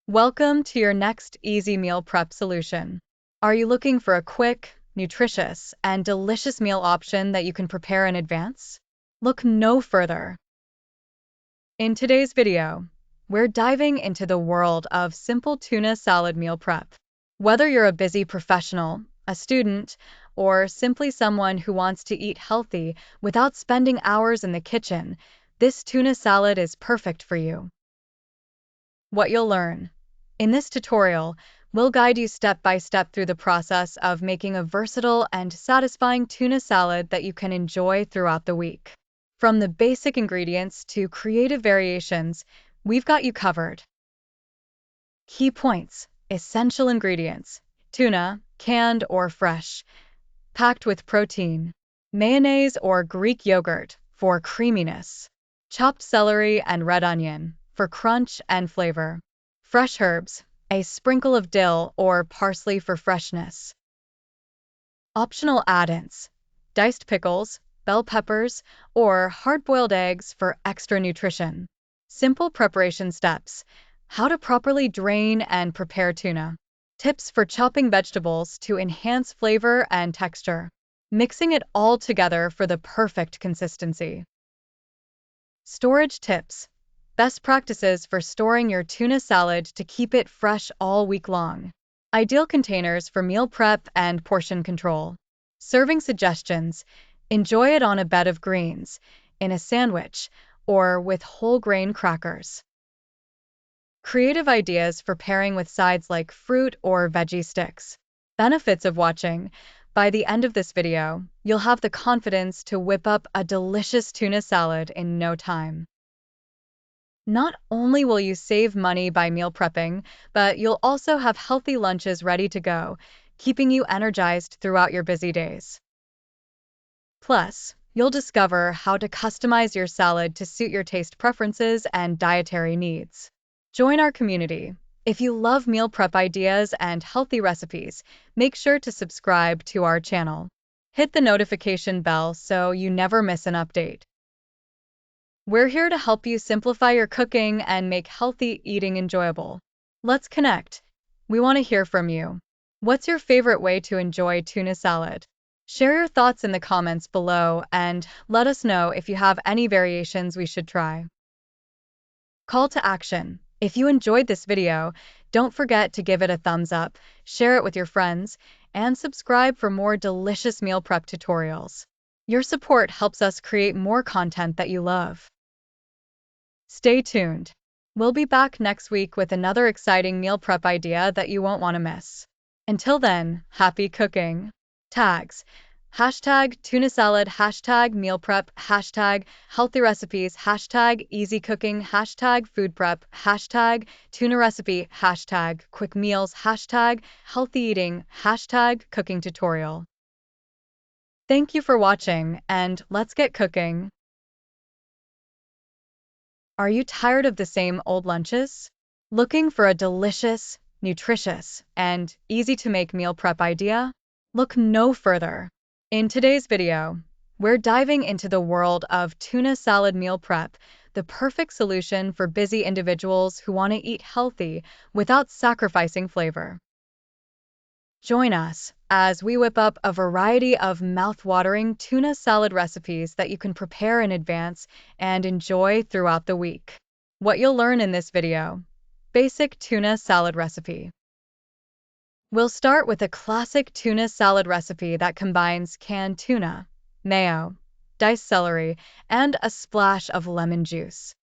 Welcome to your next easy meal prep solution. Are you looking for a quick, nutritious, and delicious meal option that you can prepare in advance? Look no further. In today's video, we're diving into the world of simple tuna salad meal prep. Whether you're a busy professional, a student, or simply someone who wants to eat healthy without spending hours in the kitchen, this tuna salad is perfect for you. What you'll learn. In this tutorial, we'll guide you step by step through the process of making a versatile and satisfying tuna salad that you can enjoy throughout the week. From the basic ingredients to creative variations, we've got you covered. Key points: essential ingredients: tuna, canned or fresh, packed with protein; mayonnaise or Greek yogurt for creaminess; chopped celery and red onion for crunch and flavor; fresh herbs, a sprinkle of dill or parsley for freshness. Optional add-ins: diced pickles, bell peppers, or hard-boiled eggs for extra nutrition. Simple preparation steps: how to properly drain and prepare tuna. Tips for chopping vegetables to enhance flavor and texture. Mixing it all together for the perfect consistency. Storage tips: best practices for storing your tuna salad to keep it fresh all week long. Ideal containers for meal prep and portion control. Serving suggestions: enjoy it on a bed of greens, in a sandwich, or with whole grain crackers. Creative ideas for pairing with sides like fruit or veggie sticks. Benefits of watching: by the end of this video, you'll have the confidence to whip up a delicious tuna salad in no time. Not only will you save money by meal prepping, but you'll also have healthy lunches ready to go, keeping you energized throughout your busy days. Plus, you'll discover how to customize your salad to suit your taste preferences and dietary needs. Join our community. If you love meal prep ideas and healthy recipes, make sure to subscribe to our channel. Hit the notification bell so you never miss an update. We're here to help you simplify your cooking and make healthy eating enjoyable. Let's connect. We want to hear from you. What's your favorite way to enjoy tuna salad? Share your thoughts in the comments below and let us know if you have any variations we should try. Call to action: if you enjoyed this video, don't forget to give it a thumbs up, share it with your friends, and subscribe for more delicious meal prep tutorials. Your support helps us create more content that you love. Stay tuned. We'll be back next week with another exciting meal prep idea that you won't want to miss. Until then, happy cooking. Tags: hashtag tuna salad, hashtag meal prep, hashtag healthy recipes, hashtag easy cooking, hashtag food prep, hashtag tuna recipe, hashtag quick meals, hashtag healthy eating, hashtag cooking tutorial. Thank you for watching, and let's get cooking. Are you tired of the same old lunches? Looking for a delicious, nutritious, and easy-to-make meal prep idea? Look no further. In today's video, we're diving into the world of tuna salad meal prep, the perfect solution for busy individuals who want to eat healthy without sacrificing flavor. Join us as we whip up a variety of mouth-watering tuna salad recipes that you can prepare in advance and enjoy throughout the week. What you'll learn in this video: basic tuna salad recipe. We'll start with a classic tuna salad recipe that combines canned tuna, mayo, diced celery, and a splash of lemon juice.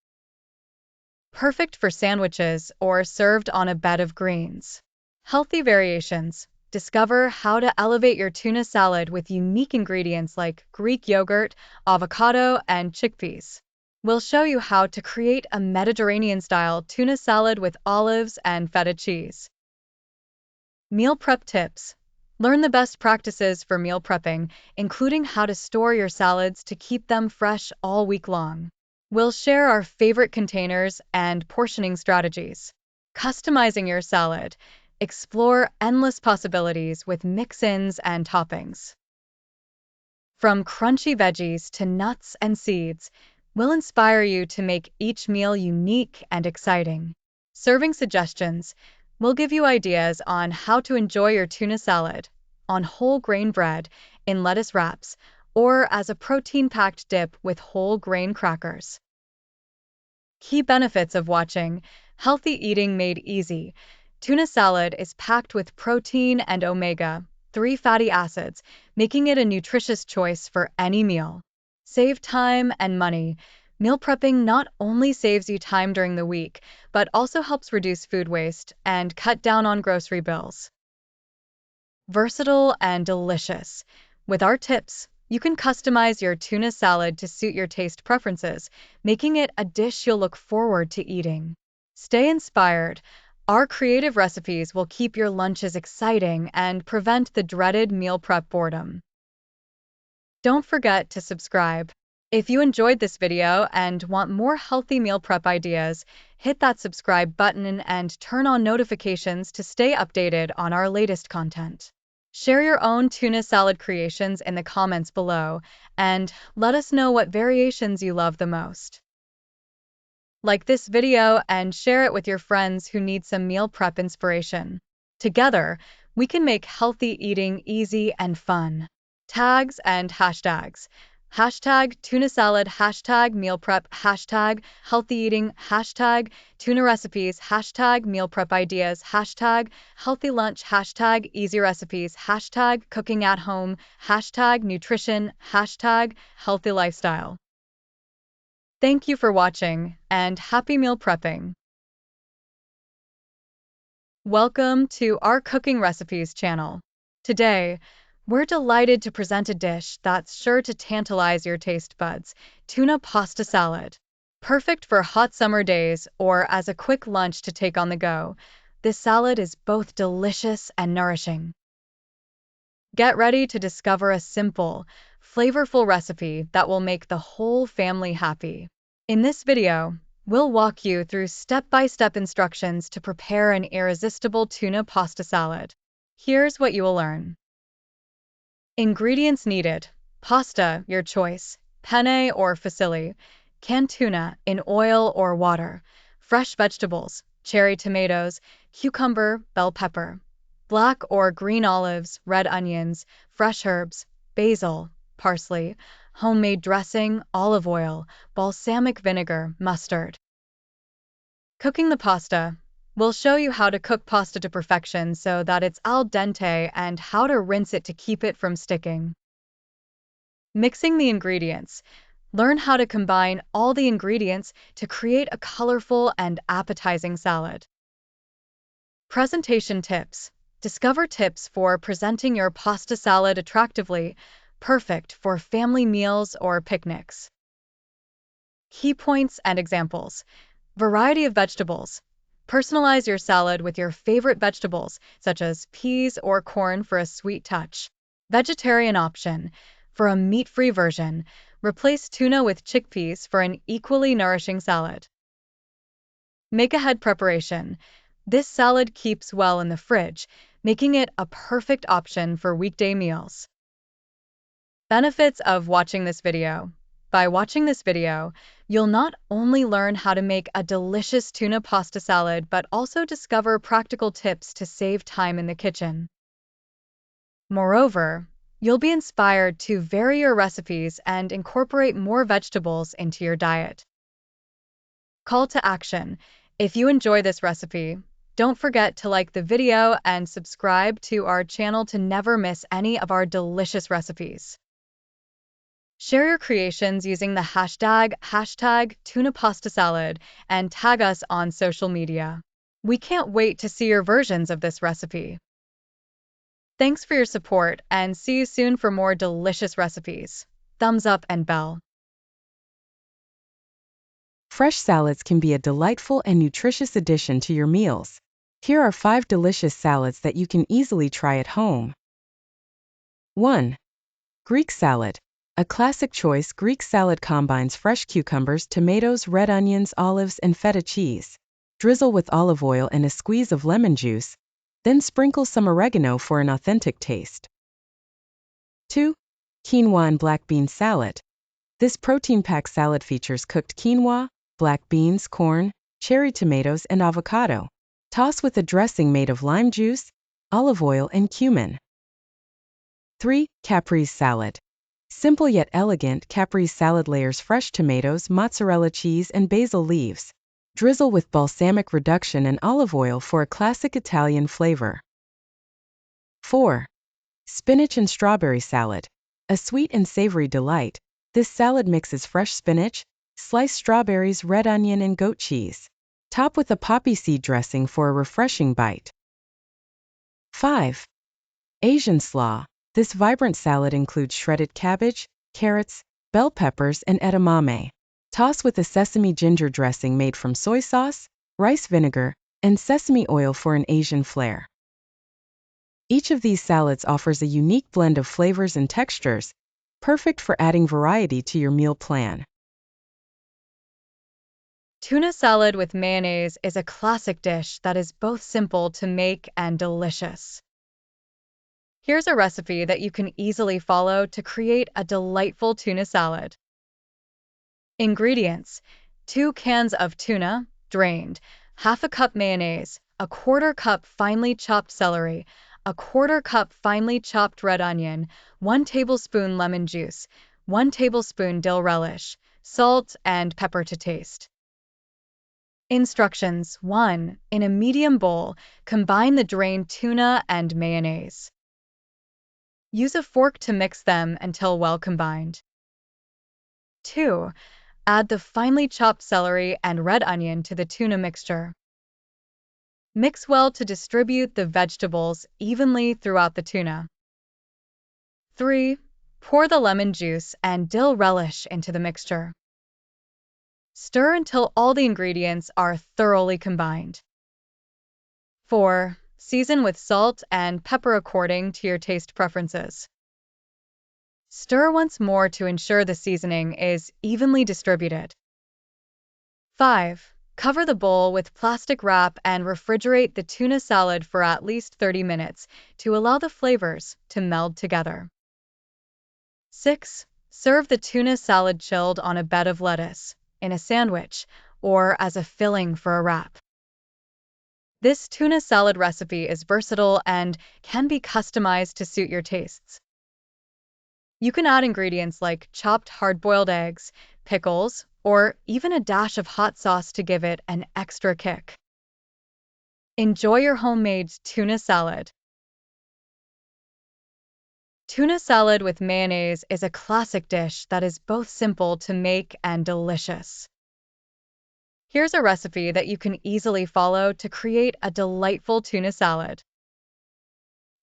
Perfect for sandwiches or served on a bed of greens. Healthy variations: discover how to elevate your tuna salad with unique ingredients like Greek yogurt, avocado, and chickpeas. We'll show you how to create a Mediterranean-style tuna salad with olives and feta cheese. Meal prep tips: learn the best practices for meal prepping, including how to store your salads to keep them fresh all week long. We'll share our favorite containers and portioning strategies. Customizing your salad: explore endless possibilities with mix-ins and toppings. From crunchy veggies to nuts and seeds, we'll inspire you to make each meal unique and exciting. Serving suggestions. We'll give you ideas on how to enjoy your tuna salad on whole grain bread, in lettuce wraps, or as a protein-packed dip with whole grain crackers. Key benefits of watching Healthy Eating Made Easy. Tuna salad is packed with protein and omega-3 fatty acids, making it a nutritious choice for any meal. Save time and money. Meal prepping not only saves you time during the week, but also helps reduce food waste and cut down on grocery bills. Versatile and delicious. With our tips, you can customize your tuna salad to suit your taste preferences, making it a dish you'll look forward to eating. Stay inspired. Our creative recipes will keep your lunches exciting and prevent the dreaded meal prep boredom. Don't forget to subscribe. If you enjoyed this video and want more healthy meal prep ideas, hit that subscribe button and turn on notifications to stay updated on our latest content. Share your own tuna salad creations in the comments below, and let us know what variations you love the most. Like this video and share it with your friends who need some meal prep inspiration. Together, we can make healthy eating easy and fun. Tags and hashtags. Hashtag tuna salad, hashtag meal prep, hashtag healthy eating, hashtag tuna recipes, hashtag meal prep ideas, hashtag healthy lunch, hashtag easy recipes, hashtag cooking at home, hashtag nutrition, hashtag healthy lifestyle. Thank you for watching, and happy meal prepping. Welcome to our Cooking Recipes channel. Today, we're delighted to present a dish that's sure to tantalize your taste buds, tuna pasta salad. Perfect for hot summer days or as a quick lunch to take on the go, this salad is both delicious and nourishing. Get ready to discover a simple, flavorful recipe that will make the whole family happy. In this video, we'll walk you through step-by-step instructions to prepare an irresistible tuna pasta salad. Here's what you will learn. Ingredients needed. Pasta, your choice, penne or fusilli, canned tuna in oil or water, fresh vegetables, cherry tomatoes, cucumber, bell pepper, black or green olives, red onions, fresh herbs, basil, parsley, homemade dressing, olive oil, balsamic vinegar, mustard. Cooking the pasta. We'll show you how to cook pasta to perfection so that it's al dente and how to rinse it to keep it from sticking. Mixing the ingredients. Learn how to combine all the ingredients to create a colorful and appetizing salad. Presentation tips. Discover tips for presenting your pasta salad attractively, perfect for family meals or picnics. Key points and examples. Variety of vegetables. Personalize your salad with your favorite vegetables, such as peas or corn for a sweet touch. Vegetarian option. For a meat-free version, replace tuna with chickpeas for an equally nourishing salad. Make-ahead preparation. This salad keeps well in the fridge, making it a perfect option for weekday meals. Benefits of watching this video. By watching this video, you'll not only learn how to make a delicious tuna pasta salad, but also discover practical tips to save time in the kitchen. Moreover, you'll be inspired to vary your recipes and incorporate more vegetables into your diet. Call to action. If you enjoy this recipe, don't forget to like the video and subscribe to our channel to never miss any of our delicious recipes. Share your creations using the hashtag tuna pasta salad and tag us on social media. We can't wait to see your versions of this recipe. Thanks for your support and see you soon for more delicious recipes. Thumbs up and bell. Fresh salads can be a delightful and nutritious addition to your meals. Here are 5 delicious salads that you can easily try at home. 1. Greek salad. A classic choice, Greek salad combines fresh cucumbers, tomatoes, red onions, olives, and feta cheese. Drizzle with olive oil and a squeeze of lemon juice, then sprinkle some oregano for an authentic taste. 2. Quinoa and black bean salad. This protein-packed salad features cooked quinoa, black beans, corn, cherry tomatoes, and avocado. Toss with a dressing made of lime juice, olive oil, and cumin. 3. Caprese salad. Simple yet elegant, caprese salad layers fresh tomatoes, mozzarella cheese, and basil leaves. Drizzle with balsamic reduction and olive oil for a classic Italian flavor. 4. Spinach and strawberry salad. A sweet and savory delight, this salad mixes fresh spinach, sliced strawberries, red onion, and goat cheese. Top with a poppy seed dressing for a refreshing bite. 5. Asian slaw. This vibrant salad includes shredded cabbage, carrots, bell peppers, and edamame. Toss with a sesame ginger dressing made from soy sauce, rice vinegar, and sesame oil for an Asian flair. Each of these salads offers a unique blend of flavors and textures, perfect for adding variety to your meal plan. Tuna salad with mayonnaise is a classic dish that is both simple to make and delicious. Here's a recipe that you can easily follow to create a delightful tuna salad. Ingredients: 2 cans of tuna, drained, half a cup mayonnaise, a quarter cup finely chopped celery, a quarter cup finely chopped red onion, 1 tablespoon lemon juice, 1 tablespoon dill relish, salt and pepper to taste. Instructions: 1. In a medium bowl, combine the drained tuna and mayonnaise. Use a fork to mix them until well combined. 2. Add the finely chopped celery and red onion to the tuna mixture. Mix well to distribute the vegetables evenly throughout the tuna. 3. Pour the lemon juice and dill relish into the mixture. Stir until all the ingredients are thoroughly combined. 4. Season with salt and pepper according to your taste preferences. Stir once more to ensure the seasoning is evenly distributed. 5. Cover the bowl with plastic wrap and refrigerate the tuna salad for at least 30 minutes to allow the flavors to meld together. 6. Serve the tuna salad chilled on a bed of lettuce, in a sandwich, or as a filling for a wrap. This tuna salad recipe is versatile and can be customized to suit your tastes. You can add ingredients like chopped hard-boiled eggs, pickles, or even a dash of hot sauce to give it an extra kick. Enjoy your homemade tuna salad. Tuna salad with mayonnaise is a classic dish that is both simple to make and delicious. Here's a recipe that you can easily follow to create a delightful tuna salad.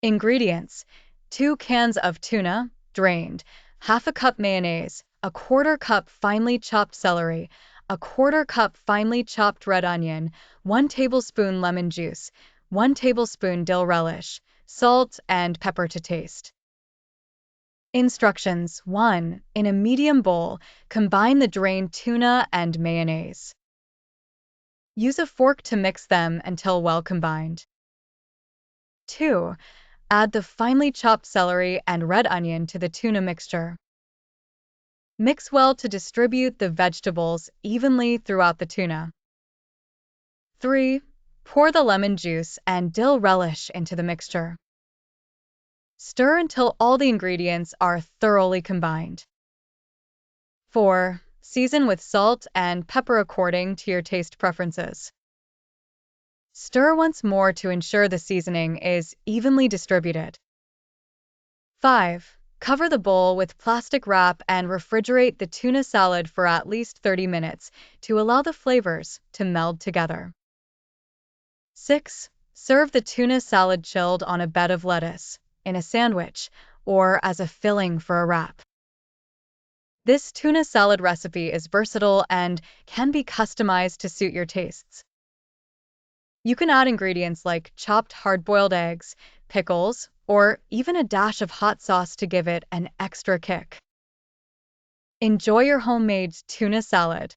Ingredients: 2 cans of tuna, drained, half a cup mayonnaise, a quarter cup finely chopped celery, a quarter cup finely chopped red onion, 1 tablespoon lemon juice, 1 tablespoon dill relish, salt and pepper to taste. Instructions: 1. In a medium bowl, combine the drained tuna and mayonnaise. Use a fork to mix them until well combined. 2. Add the finely chopped celery and red onion to the tuna mixture. Mix well to distribute the vegetables evenly throughout the tuna. 3. Pour the lemon juice and dill relish into the mixture. Stir until all the ingredients are thoroughly combined. 4. Season with salt and pepper according to your taste preferences. Stir once more to ensure the seasoning is evenly distributed. 5. Cover the bowl with plastic wrap and refrigerate the tuna salad for at least 30 minutes to allow the flavors to meld together. 6. Serve the tuna salad chilled on a bed of lettuce, in a sandwich, or as a filling for a wrap. This tuna salad recipe is versatile and can be customized to suit your tastes. You can add ingredients like chopped hard-boiled eggs, pickles, or even a dash of hot sauce to give it an extra kick. Enjoy your homemade tuna salad.